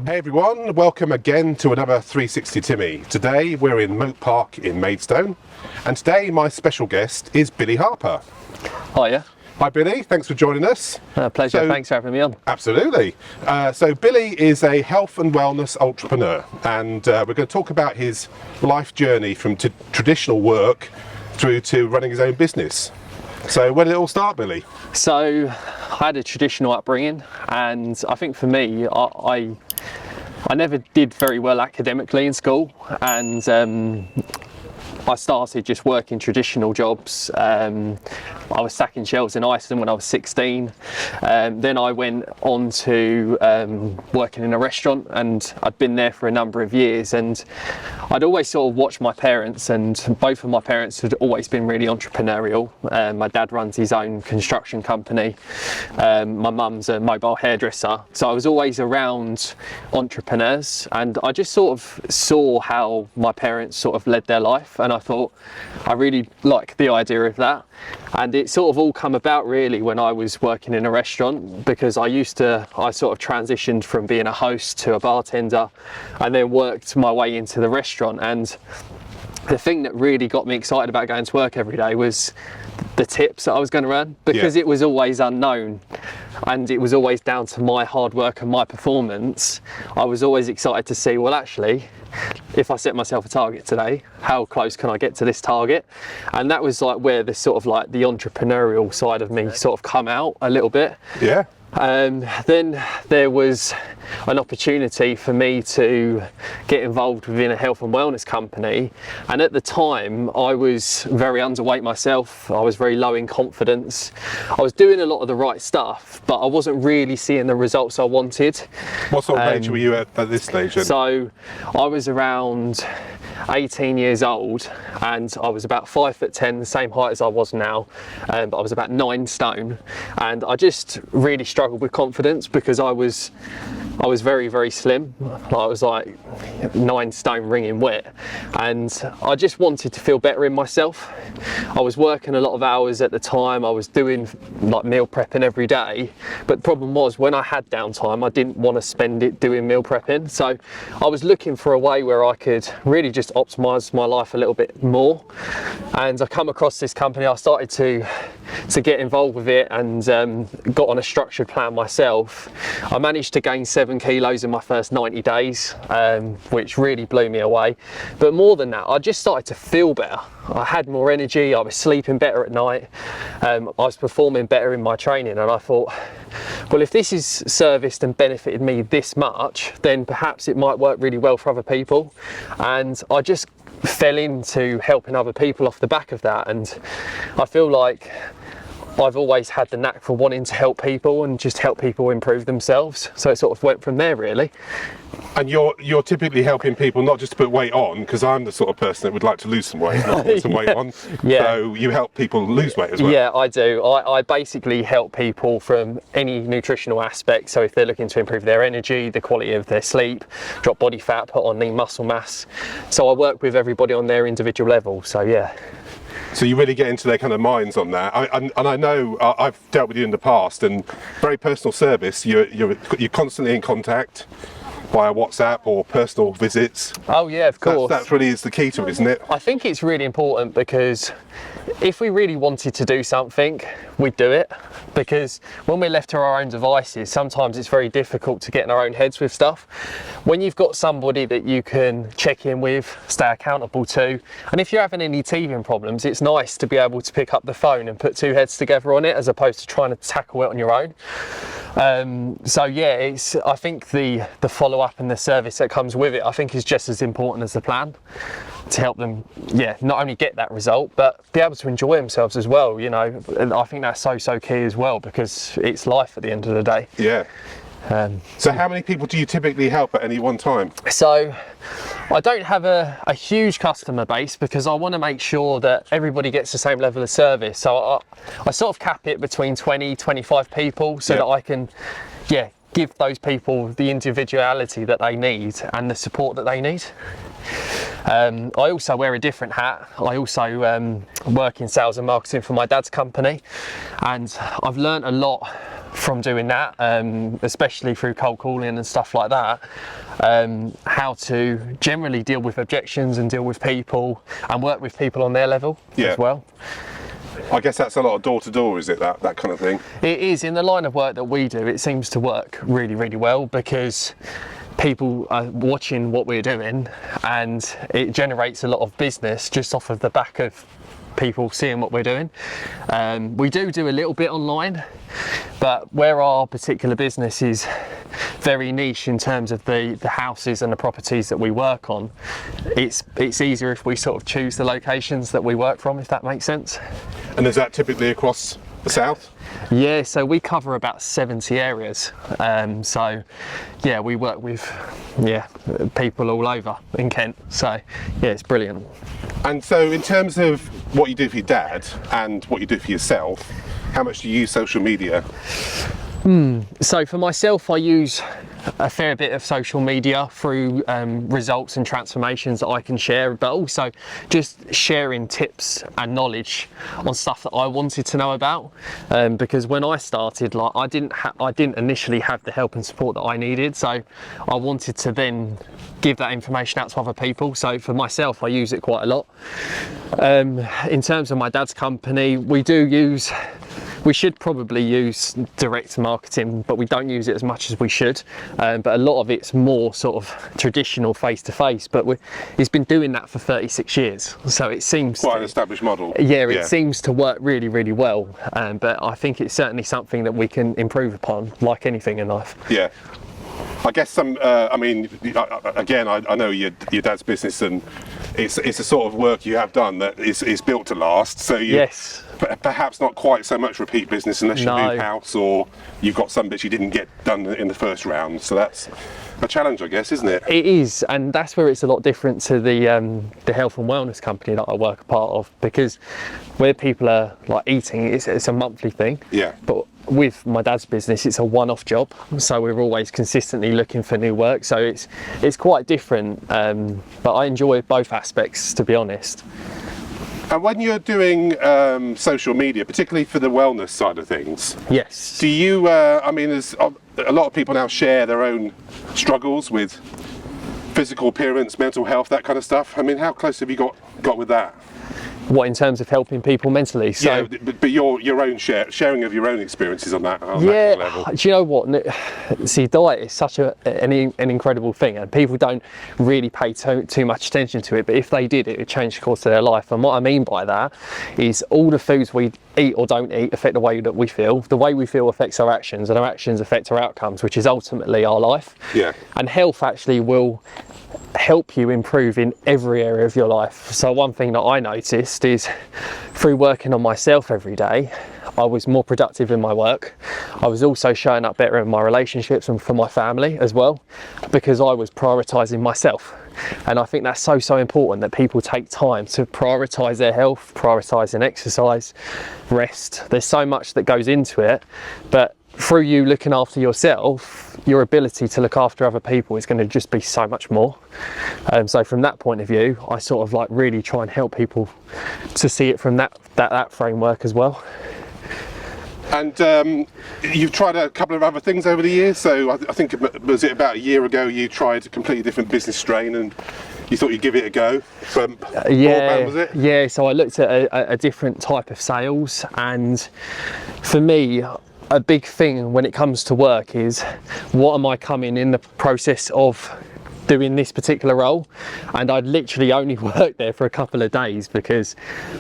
Hey everyone, welcome again to another 360 Timmy. Today we're in Mote Park in Maidstone, and today my special guest is Billy Harper. Hiya. Hi Billy, thanks for joining us. Pleasure, thanks for having me on. Absolutely. So Billy is a health and wellness entrepreneur, and we're going to talk about his life journey from traditional work through to running his own business. So where did it all start, Billy? So I had a traditional upbringing, and I think for me, I never did very well academically in school, and I started just working traditional jobs. I was stacking shelves in Iceland when I was 16. Then I went on to working in a restaurant, and I'd been there for a number of years, and I'd always sort of watched my parents, and both of my parents had always been really entrepreneurial. My dad runs his own construction company. My mum's a mobile hairdresser. So I was always around entrepreneurs, and I just sort of saw how my parents sort of led their life, and I thought I really like the idea of that. And it sort of all come about really when I was working in a restaurant, because I sort of transitioned from being a host to a bartender, and then worked my way into the restaurant. And the thing that really got me excited about going to work every day was the tips that I was going to earn, because it was always unknown, and it was always down to my hard work and my performance. I was always excited to see, well, actually, if I set myself a target today, how close can I get to this target? And that was like where this sort of like the entrepreneurial side of me sort of come out a little bit. Yeah. Then there was an opportunity for me to get involved within a health and wellness company, and at the time I was very underweight myself. I was very low in confidence. I was doing a lot of the right stuff, but I wasn't really seeing the results I wanted. What sort of age were you at this stage then? So I was around 18 years old, and I was about 5'10", the same height as I was now, but I was about 9 stone, and I just really struggled with confidence because I was very, very slim. I was like 9 stone wringing wet, and I just wanted to feel better in myself. I was working a lot of hours at the time. I was doing like meal prepping every day, but the problem was when I had downtime, I didn't want to spend it doing meal prepping. So I was looking for a way where I could really just optimize my life a little bit more, and I come across this company. I started to get involved with it, and got on a structured plan myself. I managed to gain 7 kilos in my first 90 days, which really blew me away. But more than that, I just started to feel better. I had more energy, I was sleeping better at night, I was performing better in my training, and I thought, well, if this is serviced and benefited me this much, then perhaps it might work really well for other people. And I just fell into helping other people off the back of that, and I feel like I've always had the knack for wanting to help people and just help people improve themselves. So it sort of went from there, really. And you're typically helping people not just to put weight on, because I'm the sort of person that would like to lose some weight, not put some weight on. Yeah. So you help people lose weight as well. Yeah, I do. I basically help people from any nutritional aspect. So if they're looking to improve their energy, the quality of their sleep, drop body fat, put on lean muscle mass. So I work with everybody on their individual level. So yeah. So you really get into their kind of minds on that. And I know I've dealt with you in the past, and very personal service. You're constantly in contact via WhatsApp or personal visits. Oh yeah, of course. That really is the key to it, isn't it? I think it's really important, because if we really wanted to do something, we'd do it. Because when we're left to our own devices, sometimes it's very difficult to get in our own heads with stuff. When you've got somebody that you can check in with, stay accountable to, and if you're having any teething problems, it's nice to be able to pick up the phone and put 2 heads together on it, as opposed to trying to tackle it on your own. So yeah, I think the follow-up and the service that comes with it, I think, is just as important as the plan, to help them, not only get that result, but be able to enjoy themselves as well. You know, I think that's so key as well, because it's life at the end of the day. Yeah. So how many people do you typically help at any one time? So I don't have a huge customer base, because I want to make sure that everybody gets the same level of service. So I sort of cap it between 20-25 people, so that I can give those people the individuality that they need and the support that they need. I also wear a different hat. I also work in sales and marketing for my dad's company, and I've learned a lot from doing that, especially through cold calling and stuff like that, how to generally deal with objections and deal with people and work with people on their level as well. I guess that's a lot of door to door, is it, that kind of thing? It is. In the line of work that we do, it seems to work really, really well, because people are watching what we're doing, and it generates a lot of business just off of the back of people seeing what we're doing. We do a little bit online, but where our particular business is very niche in terms of the houses and the properties that we work on, it's easier if we sort of choose the locations that we work from, if that makes sense. And is that typically across the south? Yeah, so we cover about 70 areas. So yeah, we work with people all over in Kent. So yeah, it's brilliant. And so in terms of what you do for your dad and what you do for yourself, how much do you use social media? So for myself, I use a fair bit of social media through results and transformations that I can share, but also just sharing tips and knowledge on stuff that I wanted to know about. Because when I started, like I didn't initially have the help and support that I needed, so I wanted to then give that information out to other people. So for myself, I use it quite a lot. In terms of my dad's company, we should probably use direct marketing, but we don't use it as much as we should. But a lot of it's more sort of traditional face-to-face, but he's been doing that for 36 years. So it seems quite an established model. Yeah, it seems to work really, really well. But I think it's certainly something that we can improve upon, like anything in life. Yeah. I guess I mean, again, I know your dad's business, and it's a sort of work you have done that is built to last. So yes, perhaps not quite so much repeat business unless you move house or you've got some bits you didn't get done in the first round. So that's a challenge, I guess, isn't it? It is, and that's where it's a lot different to the health and wellness company that I work a part of, because where people are like eating, it's a monthly thing. Yeah. But with my dad's business, it's a one-off job, so we're always consistently looking for new work. So it's quite different, but I enjoy both aspects, to be honest. And when you're doing social media, particularly for the wellness side of things, yes, do you? I mean, there's a lot of people now share their own struggles with physical appearance, mental health, that kind of stuff. I mean, how close have you got with that? What, in terms of helping people mentally? So, yeah, but your own sharing of your own experiences on that kind of level. Do you know what? See, diet is such an incredible thing, and people don't really pay too much attention to it. But if they did, it would change the course of their life. And what I mean by that is all the foods we eat or don't eat affect the way that we feel. The way we feel affects our actions, and our actions affect our outcomes, which is ultimately our life. Yeah. And health actually will help you improve in every area of your life. So one thing that I noticed is through working on myself every day, I was more productive in my work. I was also showing up better in my relationships and for my family as well, because I was prioritising myself. And I think that's so important, that people take time to prioritise their health, prioritising exercise, rest. There's so much that goes into it, but through you looking after yourself, your ability to look after other people is going to just be so much more. So from that point of view, I sort of like really try and help people to see it from that framework as well. And you've tried a couple of other things over the years. So I think, was it about a year ago, you tried a completely different business strain and you thought you'd give it a go? Broadband, was it? Yeah, so I looked at a different type of sales, and for me, a big thing when it comes to work is, what am I coming in the process of doing this particular role? And I'd literally only worked there for a couple of days because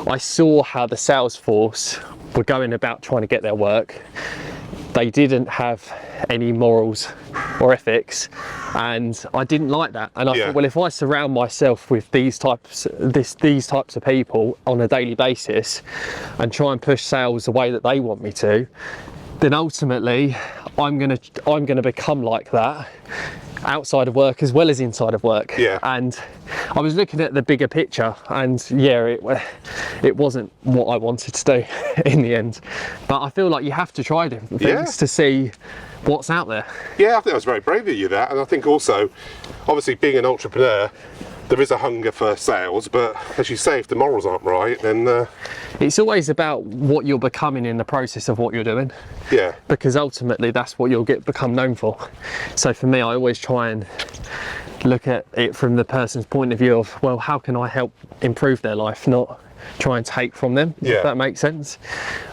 I saw how the sales force were going about trying to get their work. They didn't have any morals or ethics, and I didn't like that. And I thought, well, if I surround myself with these types of people on a daily basis and try and push sales the way that they want me to, then ultimately I'm gonna become like that outside of work as well as inside of work. Yeah. And I was looking at the bigger picture, and yeah, it wasn't what I wanted to do in the end. But I feel like you have to try different things to see what's out there. Yeah, I think that was very brave of you, that. And I think also, obviously being an entrepreneur, there is a hunger for sales, but as you say, if the morals aren't right, then It's always about what you're becoming in the process of what you're doing. yeah, Because ultimately that's what you'll become known for. So for me, I always try and look at it from the person's point of view of, well, how can I help improve their life, not try and take from them, Yeah. if that makes sense.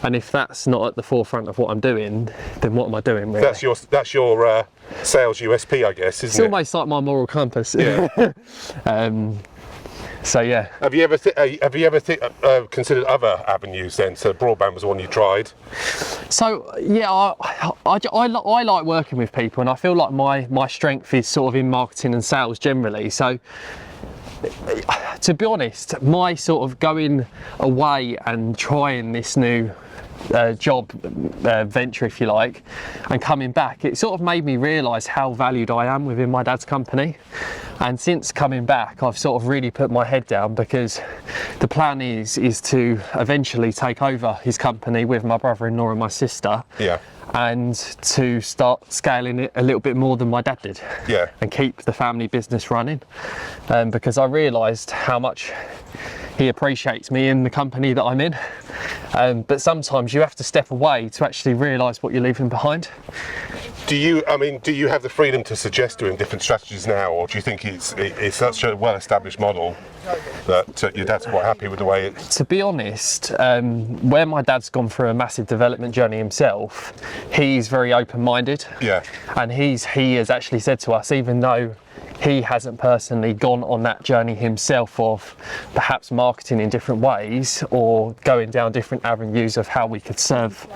And if that's not at the forefront of what I'm doing, then what am I doing really? that's your sales USP, I guess, It's isn't it? almost like my moral compass. Yeah. So yeah. Have you ever considered other avenues then? So broadband was one you tried. So yeah, I like working with people, and I feel like my strength is sort of in marketing and sales generally. So to be honest, my sort of going away and trying this new job venture, if you like, and coming back, it sort of made me realise how valued I am within my dad's company. And since coming back, I've sort of really put my head down, because the plan is to eventually take over his company with my brother-in-law and my sister. Yeah. And to start scaling it a little bit more than my dad did. Yeah. And keep the family business running, because I realised how much he appreciates me in the company that I'm in. But sometimes you have to step away to actually realise what you're leaving behind. Do you have the freedom to suggest to him different strategies now, or do you think it's such a well-established model that your dad's quite happy with the way it? To be honest, where my dad's gone through a massive development journey himself, he's very open-minded. Yeah. And he has actually said to us, even though he hasn't personally gone on that journey himself of perhaps marketing in different ways or going down different avenues of how we could serve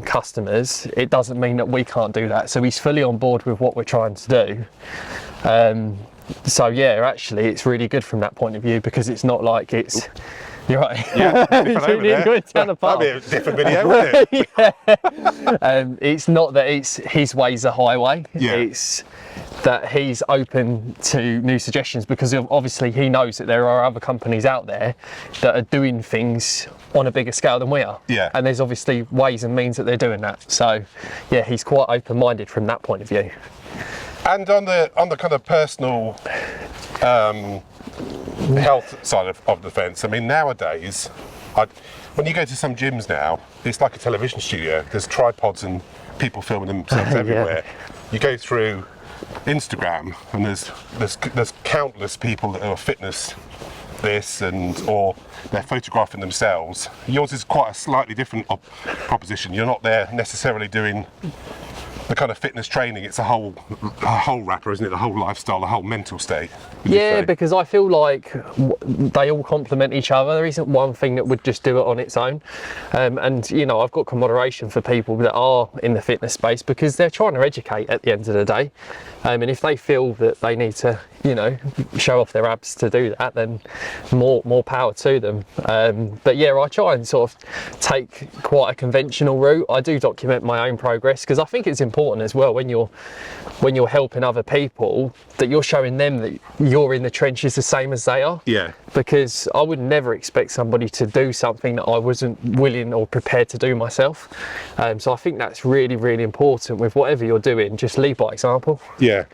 customers, it doesn't mean that we can't do that. So he's fully on board with what we're trying to do. So yeah, actually it's really good from that point of view, because it's not like it's, you're right. Yeah, It's really good down the path. That'd be a different video, wouldn't it? Yeah. It's not that it's his way's a highway. Yeah. It's that he's open to new suggestions, because obviously he knows that there are other companies out there that are doing things on a bigger scale than we are. Yeah. And there's obviously ways and means that they're doing that. So yeah, he's quite open-minded from that point of view. And on the kind of personal health side of the fence, I mean, nowadays, when you go to some gyms now, it's like a television studio. There's tripods and people filming themselves Yeah. everywhere. You go through Instagram, and there's countless people that are fitness this or they're photographing themselves. Yours is quite a slightly different proposition. You're not there necessarily doing the kind of fitness training. It's a whole wrapper, isn't it? The whole lifestyle, the whole mental state. Yeah, because I feel like they all complement each other. There isn't one thing that would just do it on its own. And you know, I've got moderation for people that are in the fitness space, because they're trying to educate at the end of the day. And if they feel that they need to, you know, show off their abs to do that, then more power to them. But yeah, I try and sort of take quite a conventional route. I do document my own progress, because I think it's important as well when you're helping other people, that you're showing them that you're in the trenches the same as they are. Yeah. Because I would never expect somebody to do something that I wasn't willing or prepared to do myself. So I think that's really, really important with whatever you're doing. Just lead by example. Yeah.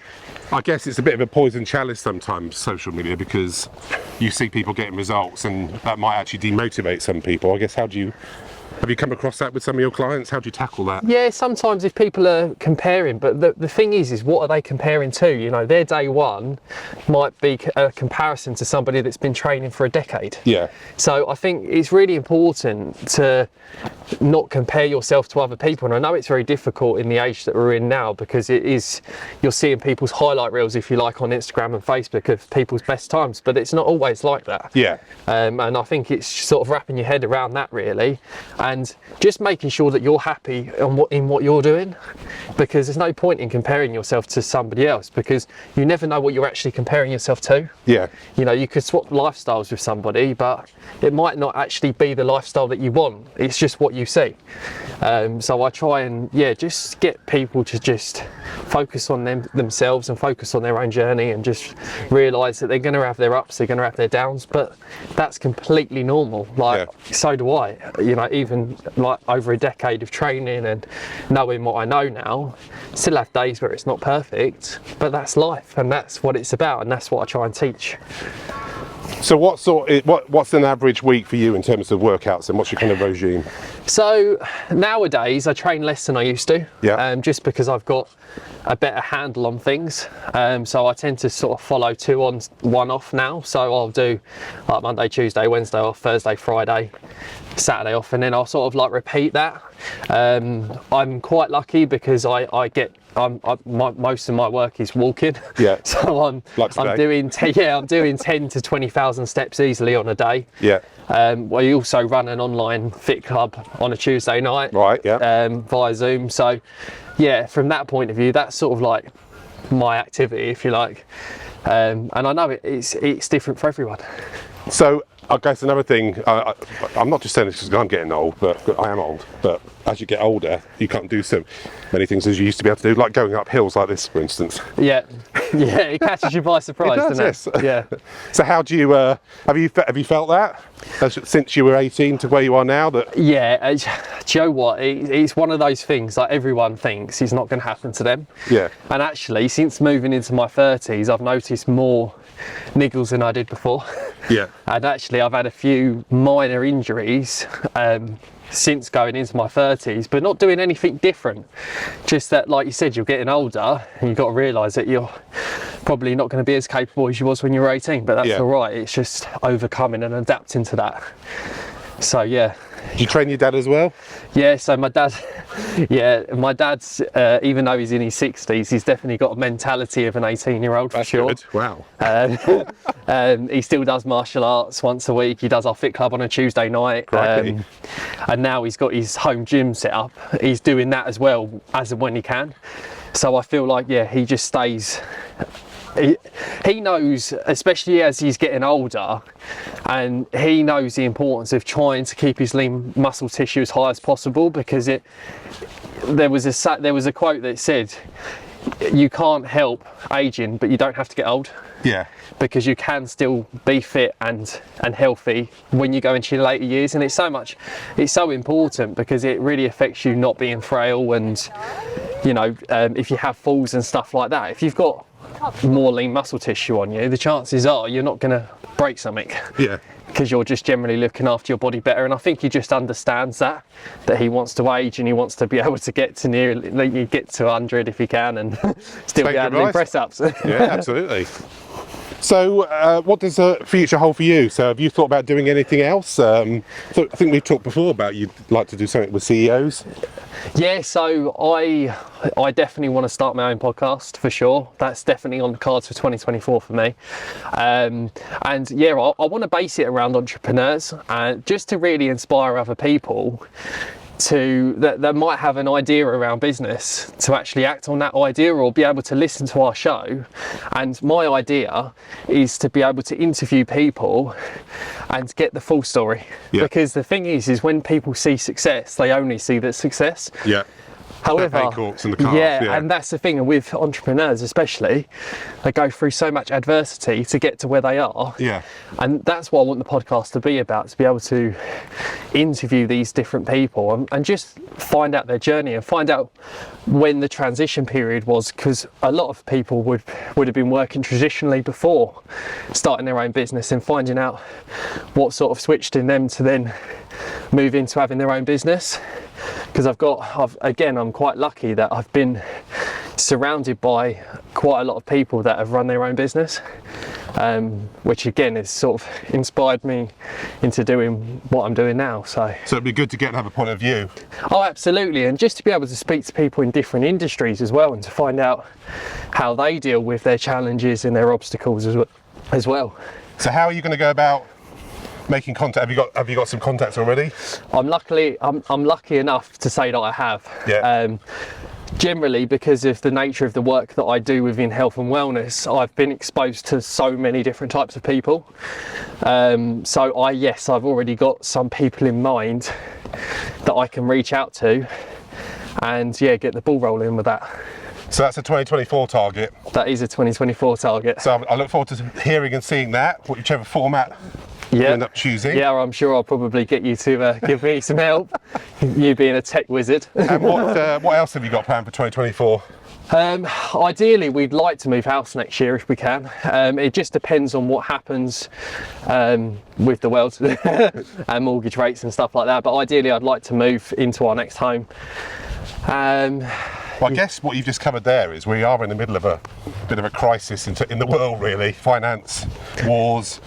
I guess it's a bit of a poison chalice sometimes, social media, because you see people getting results and that might actually demotivate some people. I guess have you come across that with some of your clients? How do you tackle that? Yeah, sometimes if people are comparing, but the thing is what are they comparing to? You know, their day one might be a comparison to somebody that's been training for a decade. Yeah. So I think it's really important to not compare yourself to other people. And I know it's very difficult in the age that we're in now, because you're seeing people's highlight reels, if you like, on Instagram and Facebook of people's best times, but it's not always like that. Yeah. And I think it's sort of wrapping your head around that really, and just making sure that you're happy in what you're doing, because there's no point in comparing yourself to somebody else, because you never know what you're actually comparing yourself to. Yeah. You know, you could swap lifestyles with somebody, but it might not actually be the lifestyle that you want. It's just what you see. So I try and just get people to just focus on themselves and focus on their own journey, and just realise that they're going to have their ups, they're going to have their downs, but that's completely normal. So do I. You know, even even like over a decade of training and knowing what I know now, still have days where it's not perfect, but that's life and that's what it's about, and that's what I try and teach. So what's an average week for you in terms of workouts, and what's your kind of regime? So nowadays I train less than I used to, just because I've got a better handle on things. So I tend to sort of follow 2 on, 1 off now. So I'll do like Monday, Tuesday, Wednesday off, Thursday, Friday, Saturday off, and then I'll sort of like repeat that. I'm quite lucky because most of my work is walking. Yeah. So I'm doing 10 to 20,000 steps easily on a day. Yeah. We also run an online fit club on a Tuesday night. Right. Yeah. Via Zoom. So yeah, from that point of view, that's sort of like my activity, if you like. And I know it's different for everyone. So I guess another thing, I'm not just saying this because I'm getting old, but I am old, but as you get older, you can't do so many things as you used to be able to do, like going up hills like this, for instance. Yeah, it catches you by surprise, doesn't it? Yes. Yeah. So how do you, have you felt that since you were 18 to where you are now? Yeah, do you know what? It's one of those things like everyone thinks is not going to happen to them. Yeah. And actually, since moving into my 30s, I've noticed more niggles than I did before. Yeah. And actually, I've had a few minor injuries since going into my 30s, but not doing anything different. Just that, like you said, you're getting older and you've got to realise that you're probably not going to be as capable as you was when you were 18, but that's all right. It's just overcoming and adapting to that. So yeah. Do you train your dad as well? Yeah, so my dad's, even though he's in his 60s, he's definitely got a mentality of an 18-year-old for sure. Good. Wow. He still does martial arts once a week. He does our fit club on a Tuesday night. And now he's got his home gym set up. He's doing that as well as and when he can. So I feel like, he just stays. He knows, especially as he's getting older, and he knows the importance of trying to keep his lean muscle tissue as high as possible, because there was a quote that said, you can't help aging, but you don't have to get old. Yeah. Because you can still be fit and healthy when you go into your later years, and it's so important because it really affects you not being frail, and if you have falls and stuff like that, if you've got more lean muscle tissue on you, the chances are you're not going to break something. Yeah. Because you're just generally looking after your body better, and I think he just understands that he wants to age and he wants to be able to get to 100 if he can, and still be able to do press ups. Yeah, absolutely. So what does the future hold for you? So have you thought about doing anything else? So I think we've talked before about you'd like to do something with CEOs. Yeah, so I definitely want to start my own podcast for sure. That's definitely on the cards for 2024 for me. And yeah, I want to base it around entrepreneurs, just to really inspire other people that might have an idea around business to actually act on that idea, or be able to listen to our show. And my idea is to be able to interview people and get the full story. Yeah. Because the thing is when people see success, they only see the success. Yeah. However, and the cars, and that's the thing with entrepreneurs especially, they go through so much adversity to get to where they are. Yeah. And that's what I want the podcast to be about, to be able to interview these different people and just find out their journey and find out when the transition period was, because a lot of people would have been working traditionally before starting their own business, and finding out what sort of switched in them to then move into having their own business. Because I'm quite lucky that I've been surrounded by quite a lot of people that have run their own business, which again has sort of inspired me into doing what I'm doing now. So it'd be good to get another point of view. Oh, absolutely, and just to be able to speak to people in different industries as well, and to find out how they deal with their challenges and their obstacles as well. So how are you going to go about making contact? Have you got some contacts already? I'm lucky enough to say that I have. Yeah. Generally, because of the nature of the work that I do within health and wellness, I've been exposed to so many different types of people. So I've already got some people in mind that I can reach out to, and get the ball rolling with that. So that's a 2024 target. That is a 2024 target. So I look forward to hearing and seeing that, whichever format you end up choosing. Yeah, I'm sure I'll probably get you to give me some help. You being a tech wizard. And what else have you got planned for 2024? Ideally, we'd like to move house next year if we can. It just depends on what happens with the world and mortgage rates and stuff like that. But ideally, I'd like to move into our next home. Well, I guess what you've just covered there is we are in the middle of a bit of a crisis in the world, really. Finance, wars.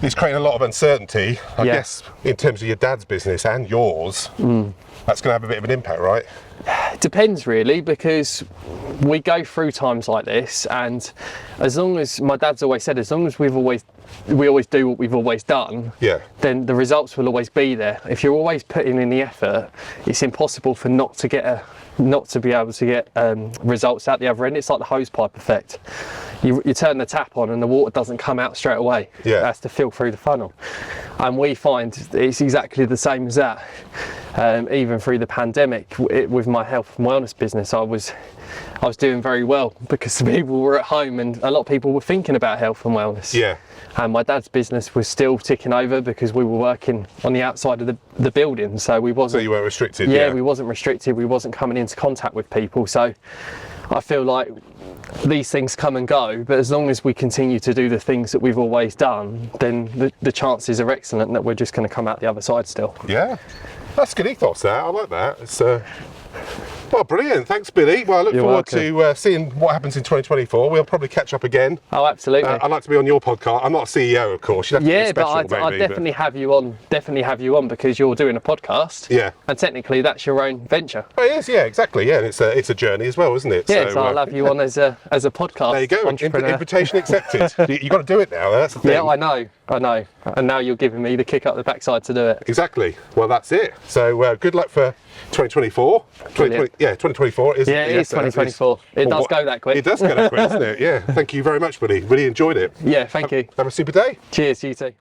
It's creating a lot of uncertainty. I guess in terms of your dad's business and yours, that's going to have a bit of an impact, right? It depends really, because we go through times like this, and as long as my dad's always said, as long as we always do what we've always done, then the results will always be there. If you're always putting in the effort, it's impossible for not to be able to get results out the other end. It's like the hose pipe effect. You turn the tap on and the water doesn't come out straight away. It has to fill through the funnel. And we find it's exactly the same as that. Even through the pandemic, with my health and wellness business, I was doing very well because people were at home and a lot of people were thinking about health and wellness. And my dad's business was still ticking over because we were working on the outside of the building, so we wasn't. So you weren't restricted. We wasn't restricted. We wasn't coming into contact with people. So I feel like these things come and go, but as long as we continue to do the things that we've always done, then the chances are excellent that we're just going to come out the other side still. Yeah, that's good ethos there. I like that. It's well, brilliant. Thanks, Billy. Well, I look forward to seeing what happens in 2024. We'll probably catch up again. Oh, absolutely. I'd like to be on your podcast. I'm not a CEO, of course. You'd have to be special, but I'd definitely have you on. Definitely have you on because you're doing a podcast. And technically, that's your own venture. Oh, it is. Yeah, exactly. Yeah, and it's a journey as well, isn't it? Yeah, so I'll have you on as a podcast. There you go. Entrepreneur. Invitation accepted. You've got to do it now. That's the thing. Yeah, I know. And now you're giving me the kick up the backside to do it. Exactly. Well, that's it. So good luck for 2024. 2024 is. Yeah, it is 2024. It does go that quick. It does go that quick, doesn't it? Yeah. Thank you very much, buddy. Really enjoyed it. Yeah, thank you. Have a super day. Cheers, you too.